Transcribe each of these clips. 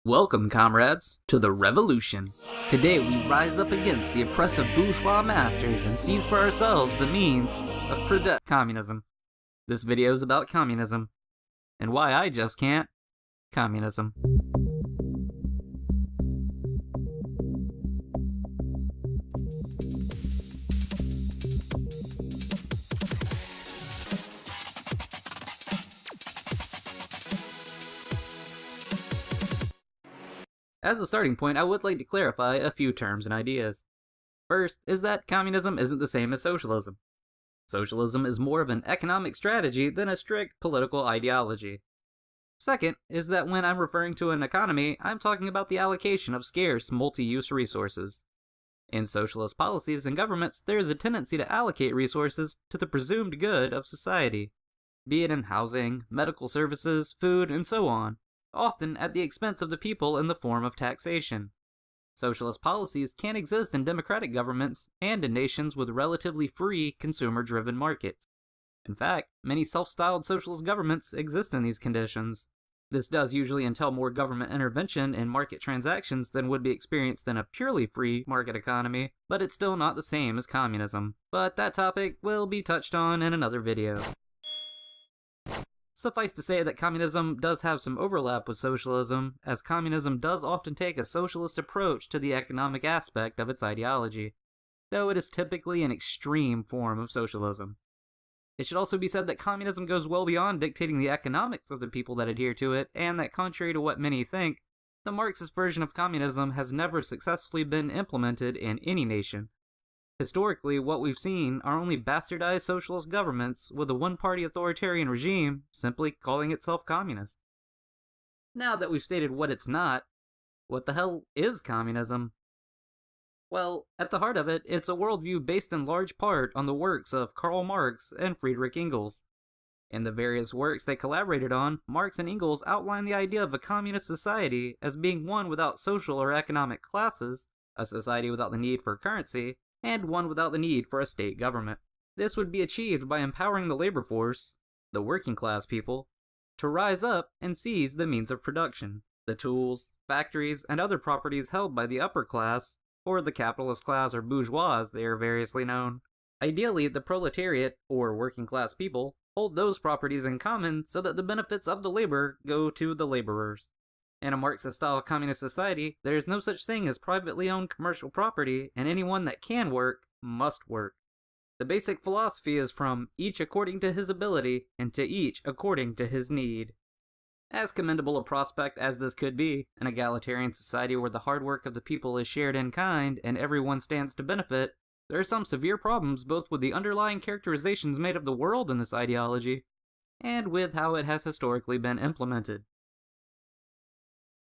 Welcome, comrades, to the revolution. Today we rise up against the oppressive bourgeois masters and seize for ourselves the means of communism. This video is about communism, and why I just can't communism. As a starting point, I would like to clarify a few terms and ideas. First is that communism isn't the same as socialism. Socialism is more of an economic strategy than a strict political ideology. Second is that when I'm referring to an economy, I'm talking about the allocation of scarce, multi-use resources. In socialist policies and governments, there is a tendency to allocate resources to the presumed good of society, be it in housing, medical services, food, and so on, often at the expense of the people in the form of taxation. Socialist policies can exist in democratic governments and in nations with relatively free, consumer-driven markets. In fact, many self-styled socialist governments exist in these conditions. This does usually entail more government intervention in market transactions than would be experienced in a purely free market economy, but it's still not the same as communism. But that topic will be touched on in another video. Suffice to say that communism does have some overlap with socialism, as communism does often take a socialist approach to the economic aspect of its ideology, though it is typically an extreme form of socialism. It should also be said that communism goes well beyond dictating the economics of the people that adhere to it, and that contrary to what many think, the Marxist version of communism has never successfully been implemented in any nation. Historically, what we've seen are only bastardized socialist governments with a one-party authoritarian regime simply calling itself communist. Now that we've stated what it's not, what the hell is communism? Well, at the heart of it, it's a worldview based in large part on the works of Karl Marx and Friedrich Engels. In the various works they collaborated on, Marx and Engels outline the idea of a communist society as being one without social or economic classes, a society without the need for currency, and one without the need for a state government. This would be achieved by empowering the labor force, the working class people, to rise up and seize the means of production, the tools, factories, and other properties held by the upper class, or the capitalist class or bourgeois as they are variously known. Ideally, the proletariat, or working class people, hold those properties in common so that the benefits of the labor go to the laborers. In a Marxist-style communist society, there is no such thing as privately owned commercial property, and anyone that can work must work. The basic philosophy is from each according to his ability, and to each according to his need. As commendable a prospect as this could be, an egalitarian society where the hard work of the people is shared in kind and everyone stands to benefit, there are some severe problems both with the underlying characterizations made of the world in this ideology, and with how it has historically been implemented.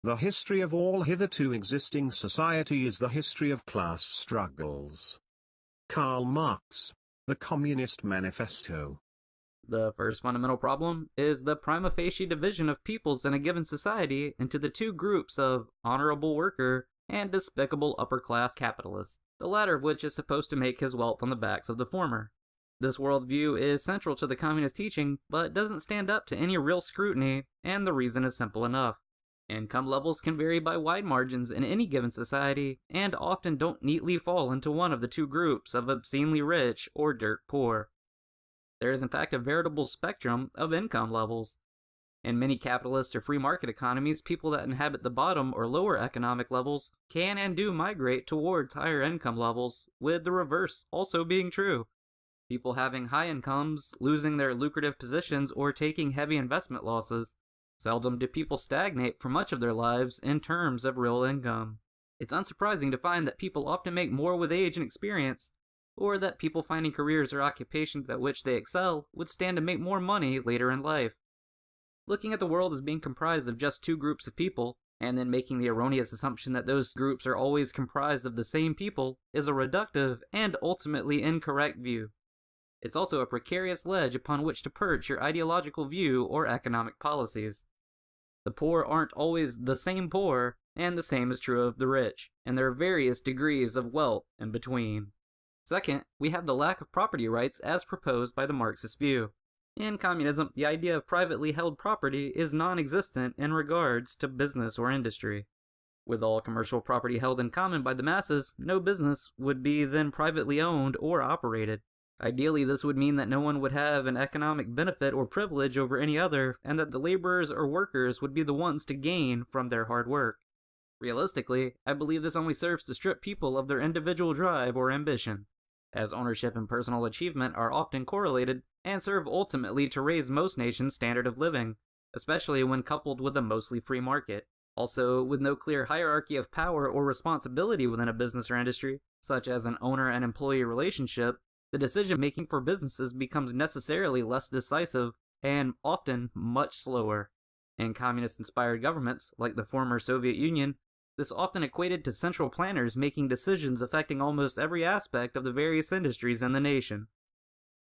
The history of all hitherto existing society is the history of class struggles. Karl Marx, The Communist Manifesto. The first fundamental problem is the prima facie division of peoples in a given society into the two groups of honorable worker and despicable upper-class capitalist, the latter of which is supposed to make his wealth on the backs of the former. This worldview is central to the communist teaching, but doesn't stand up to any real scrutiny, and the reason is simple enough. Income levels can vary by wide margins in any given society, and often don't neatly fall into one of the two groups of obscenely rich or dirt poor. There is in fact a veritable spectrum of income levels. In many capitalist or free market economies, people that inhabit the bottom or lower economic levels can and do migrate towards higher income levels, with the reverse also being true. People having high incomes losing their lucrative positions or taking heavy investment losses. Seldom do people stagnate for much of their lives in terms of real income. It's unsurprising to find that people often make more with age and experience, or that people finding careers or occupations at which they excel would stand to make more money later in life. Looking at the world as being comprised of just two groups of people, and then making the erroneous assumption that those groups are always comprised of the same people, is a reductive and ultimately incorrect view. It's also a precarious ledge upon which to perch your ideological view or economic policies. The poor aren't always the same poor, and the same is true of the rich, and there are various degrees of wealth in between. Second, we have the lack of property rights as proposed by the Marxist view. In communism, the idea of privately held property is non-existent in regards to business or industry. With all commercial property held in common by the masses, no business would be then privately owned or operated. Ideally, this would mean that no one would have an economic benefit or privilege over any other, and that the laborers or workers would be the ones to gain from their hard work. Realistically, I believe this only serves to strip people of their individual drive or ambition, as ownership and personal achievement are often correlated and serve ultimately to raise most nations' standard of living, especially when coupled with a mostly free market. Also, with no clear hierarchy of power or responsibility within a business or industry, such as an owner and employee relationship, the decision-making for businesses becomes necessarily less decisive and often much slower. In communist-inspired governments, like the former Soviet Union, this often equated to central planners making decisions affecting almost every aspect of the various industries in the nation.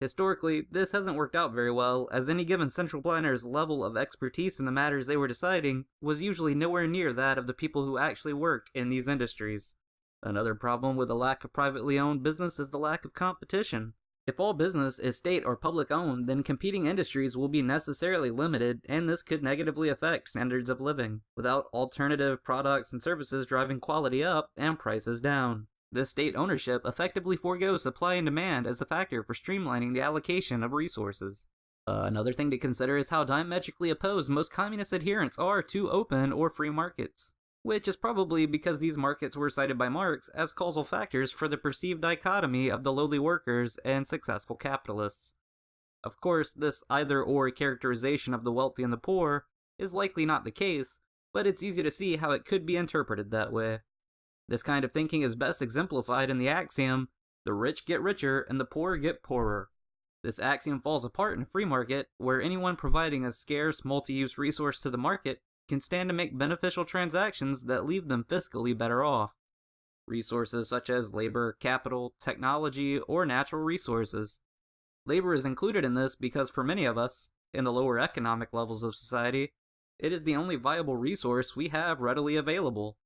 Historically, this hasn't worked out very well, as any given central planner's level of expertise in the matters they were deciding was usually nowhere near that of the people who actually worked in these industries. Another problem with the lack of privately owned business is the lack of competition. If all business is state or public owned, then competing industries will be necessarily limited, and this could negatively affect standards of living, without alternative products and services driving quality up and prices down. This state ownership effectively forgoes supply and demand as a factor for streamlining the allocation of resources. Another thing to consider is how diametrically opposed most communist adherents are to open or free markets, which is probably because these markets were cited by Marx as causal factors for the perceived dichotomy of the lowly workers and successful capitalists. Of course, this either-or characterization of the wealthy and the poor is likely not the case, but it's easy to see how it could be interpreted that way. This kind of thinking is best exemplified in the axiom, the rich get richer and the poor get poorer. This axiom falls apart in a free market, where anyone providing a scarce, multi-use resource to the market can stand to make beneficial transactions that leave them fiscally better off. Resources such as labor, capital, technology, or natural resources. Labor is included in this because for many of us, in the lower economic levels of society, it is the only viable resource we have readily available.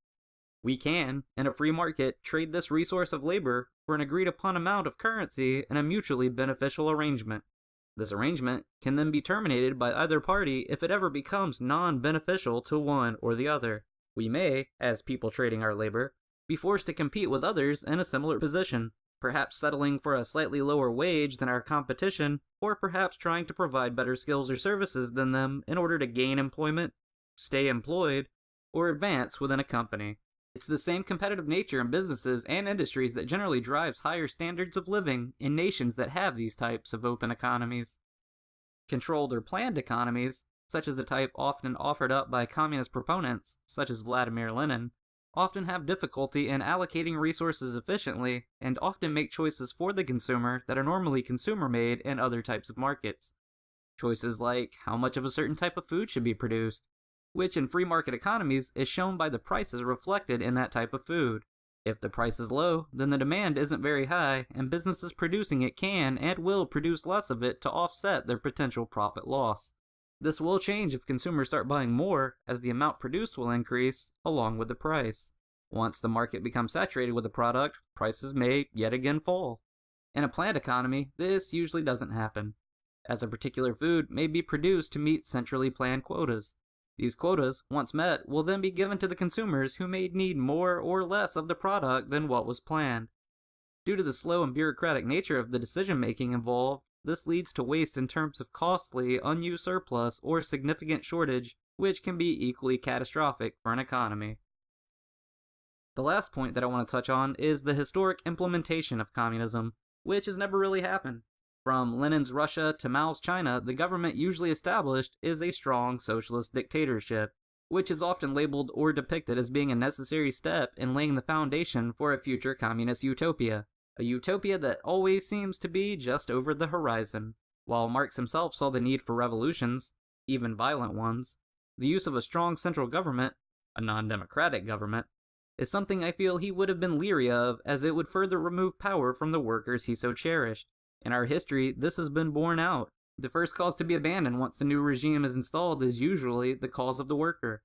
We can, in a free market, trade this resource of labor for an agreed upon amount of currency in a mutually beneficial arrangement. This arrangement can then be terminated by either party if it ever becomes non-beneficial to one or the other. We may, as people trading our labor, be forced to compete with others in a similar position, perhaps settling for a slightly lower wage than our competition, or perhaps trying to provide better skills or services than them in order to gain employment, stay employed, or advance within a company. It's the same competitive nature in businesses and industries that generally drives higher standards of living in nations that have these types of open economies. Controlled or planned economies, such as the type often offered up by communist proponents, such as Vladimir Lenin, often have difficulty in allocating resources efficiently and often make choices for the consumer that are normally consumer-made in other types of markets. Choices like how much of a certain type of food should be produced, which in free market economies is shown by the prices reflected in that type of food. If the price is low, then the demand isn't very high, and businesses producing it can and will produce less of it to offset their potential profit loss. This will change if consumers start buying more, as the amount produced will increase, along with the price. Once the market becomes saturated with the product, prices may yet again fall. In a planned economy, this usually doesn't happen, as a particular food may be produced to meet centrally planned quotas. These quotas, once met, will then be given to the consumers who may need more or less of the product than what was planned. Due to the slow and bureaucratic nature of the decision-making involved, this leads to waste in terms of costly, unused surplus or significant shortage, which can be equally catastrophic for an economy. The last point that I want to touch on is the historic implementation of communism, which has never really happened. From Lenin's Russia to Mao's China, the government usually established is a strong socialist dictatorship, which is often labeled or depicted as being a necessary step in laying the foundation for a future communist utopia. A utopia that always seems to be just over the horizon. While Marx himself saw the need for revolutions, even violent ones, the use of a strong central government, a non-democratic government, is something I feel he would have been leery of, as it would further remove power from the workers he so cherished. In our history, this has been borne out. The first cause to be abandoned once the new regime is installed is usually the cause of the worker,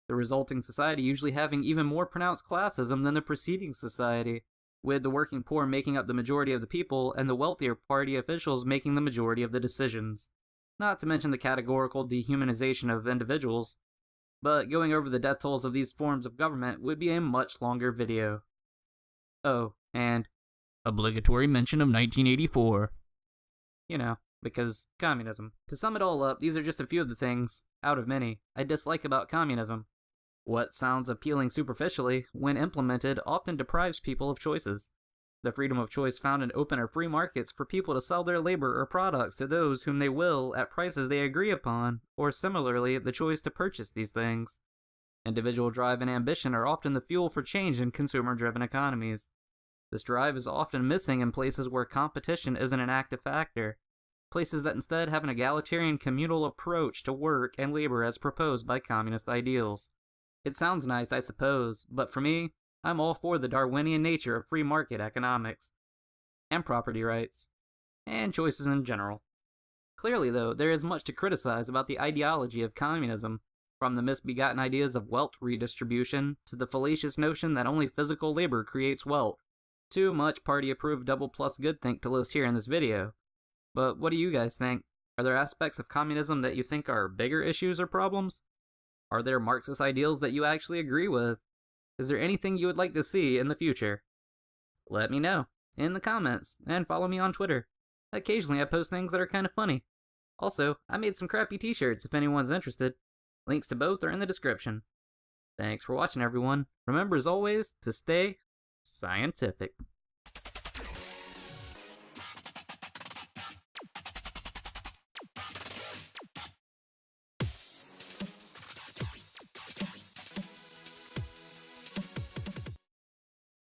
the resulting society usually having even more pronounced classism than the preceding society, with the working poor making up the majority of the people and the wealthier party officials making the majority of the decisions. not to mention the categorical dehumanization of individuals. But going over the death tolls of these forms of government would be a much longer video. Oh, and obligatory mention of 1984. Because communism. To sum it all up, these are just a few of the things, out of many, I dislike about communism. What sounds appealing superficially, when implemented, often deprives people of choices. The freedom of choice found in open or free markets for people to sell their labor or products to those whom they will at prices they agree upon, or similarly, the choice to purchase these things. Individual drive and ambition are often the fuel for change in consumer-driven economies. This drive is often missing in places where competition isn't an active factor, places that instead have an egalitarian communal approach to work and labor as proposed by communist ideals. It sounds nice, I suppose, but for me, I'm all for the Darwinian nature of free market economics, and property rights, and choices in general. Clearly, though, there is much to criticize about the ideology of communism, from the misbegotten ideas of wealth redistribution to the fallacious notion that only physical labor creates wealth. Too much party-approved double plus good think to list here in this video. But what do you guys think? Are there aspects of communism that you think are bigger issues or problems? Are there Marxist ideals that you actually agree with? Is there anything you would like to see in the future? Let me know in the comments, and follow me on Twitter. Occasionally I post things that are kind of funny. Also, I made some crappy t-shirts if anyone's interested. Links to both are in the description. Thanks for watching, everyone. Remember, as always, to stay scientific.